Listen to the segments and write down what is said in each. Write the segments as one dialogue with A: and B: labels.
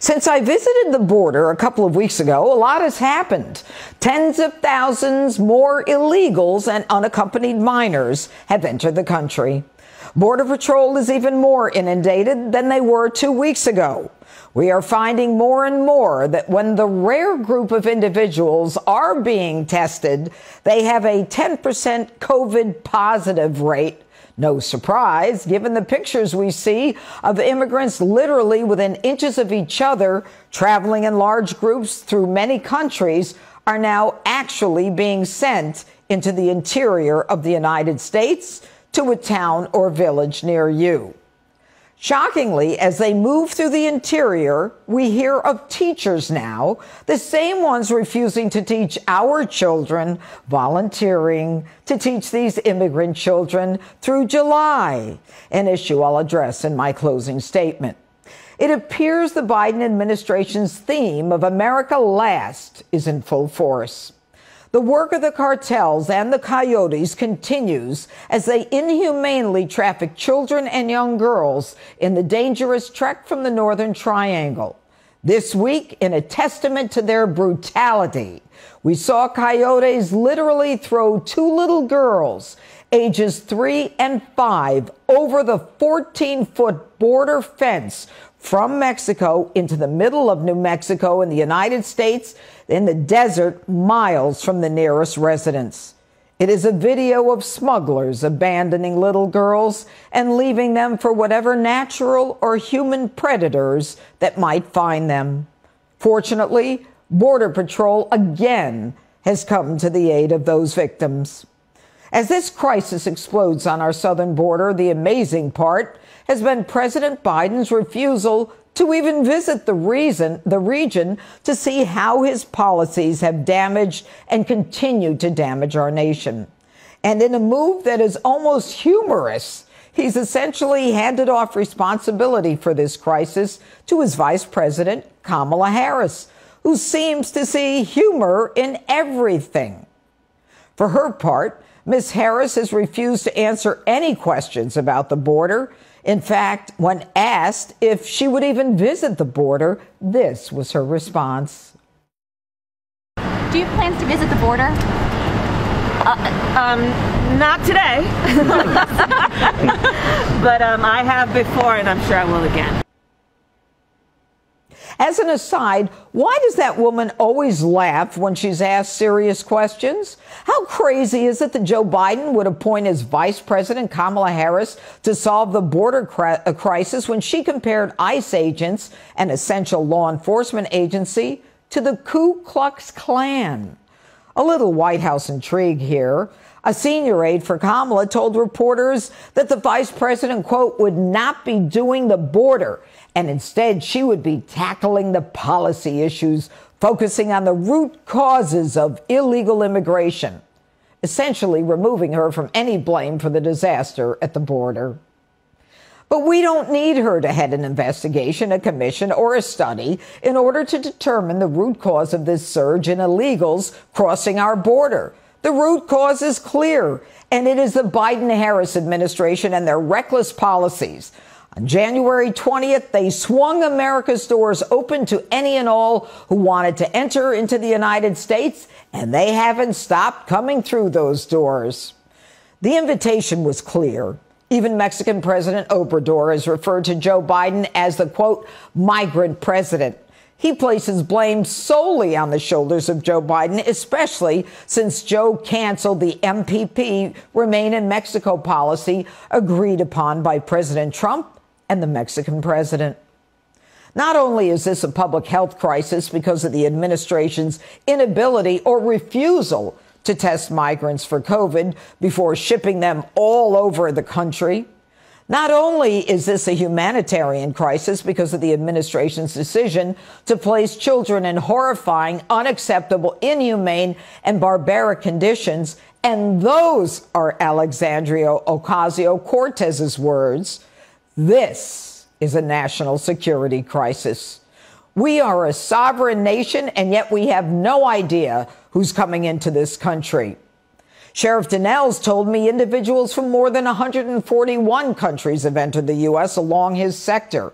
A: Since I visited the border a couple of weeks ago, a lot has happened. Tens of thousands more illegals and unaccompanied minors have entered the country. Border Patrol is even more inundated than they were 2 weeks ago. We are finding more and more that when the rare group of individuals are being tested, they have a 10% COVID positive rate. No surprise, given the pictures we see of immigrants literally within inches of each other, traveling in large groups through many countries, are now actually being sent into the interior of the United States to a town or village near you. Shockingly, as they move through the interior, we hear of teachers now, the same ones refusing to teach our children, volunteering to teach these immigrant children through July, an issue I'll address in my closing statement. It appears the Biden administration's theme of America Last is in full force. The work of the cartels and the coyotes continues as they inhumanely traffic children and young girls in the dangerous trek from the Northern Triangle. This week, in a testament to their brutality, we saw coyotes literally throw two little girls, ages 3 and 5, over the 14-foot border fence from Mexico into the middle of New Mexico in the United States, in the desert miles from the nearest residence. It is a video of smugglers abandoning little girls and leaving them for whatever natural or human predators that might find them. Fortunately, Border Patrol again has come to the aid of those victims. As this crisis explodes on our southern border, the amazing part has been President Biden's refusal to even visit the region to see how his policies have damaged and continue to damage our nation. And in a move that is almost humorous, he's essentially handed off responsibility for this crisis to his Vice President, Kamala Harris, who seems to see humor in everything. For her part, Ms. Harris has refused to answer any questions about the border. In fact, when asked if she would even visit the border, this was her response.
B: Do you have plans to visit the border?
C: Not today. But I have before, and I'm sure I will again.
A: As an aside, why does that woman always laugh when she's asked serious questions? How crazy is it that Joe Biden would appoint his Vice President Kamala Harris to solve the border crisis when she compared ICE agents, an essential law enforcement agency, to the Ku Klux Klan? A little White House intrigue here. A senior aide for Kamala told reporters that the vice president, quote, would not be doing the border, and instead she would be tackling the policy issues, focusing on the root causes of illegal immigration, essentially removing her from any blame for the disaster at the border. But we don't need her to head an investigation, a commission, or a study in order to determine the root cause of this surge in illegals crossing our border. The root cause is clear, and it is the Biden-Harris administration and their reckless policies. On January 20th, they swung America's doors open to any and all who wanted to enter into the United States, and they haven't stopped coming through those doors. The invitation was clear. Even Mexican President Obrador has referred to Joe Biden as the, quote, migrant president. He places blame solely on the shoulders of Joe Biden, especially since Joe canceled the MPP, Remain in Mexico policy agreed upon by President Trump and the Mexican president. Not only is this a public health crisis because of the administration's inability or refusal to test migrants for COVID before shipping them all over the country. Not only is this a humanitarian crisis because of the administration's decision to place children in horrifying, unacceptable, inhumane, and barbaric conditions, and those are Alexandria Ocasio-Cortez's words, this is a national security crisis. We are a sovereign nation, and yet we have no idea who's coming into this country. Sheriff Donnell's told me individuals from more than 141 countries have entered the U.S. along his sector.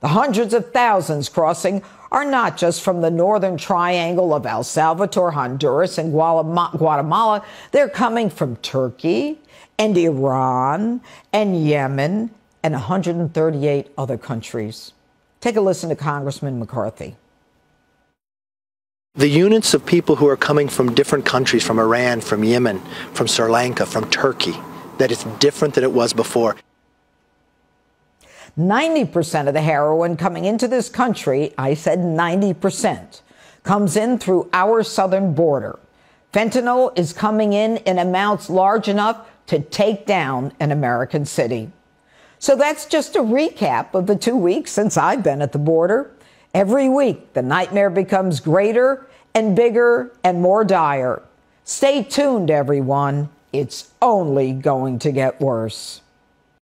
A: The hundreds of thousands crossing are not just from the northern triangle of El Salvador, Honduras, and Guatemala. They're coming from Turkey and Iran and Yemen and 138 other countries. Take a listen to Congressman McCarthy.
D: The units of people who are coming from different countries, from Iran, from Yemen, from Sri Lanka, from Turkey, that it's different than it was before.
A: 90% of the heroin coming into this country, I said 90%, comes in through our southern border. Fentanyl is coming in amounts large enough to take down an American city. So that's just a recap of the 2 weeks since I've been at the border. Every week, the nightmare becomes greater and bigger and more dire. Stay tuned, everyone. It's only going to get worse.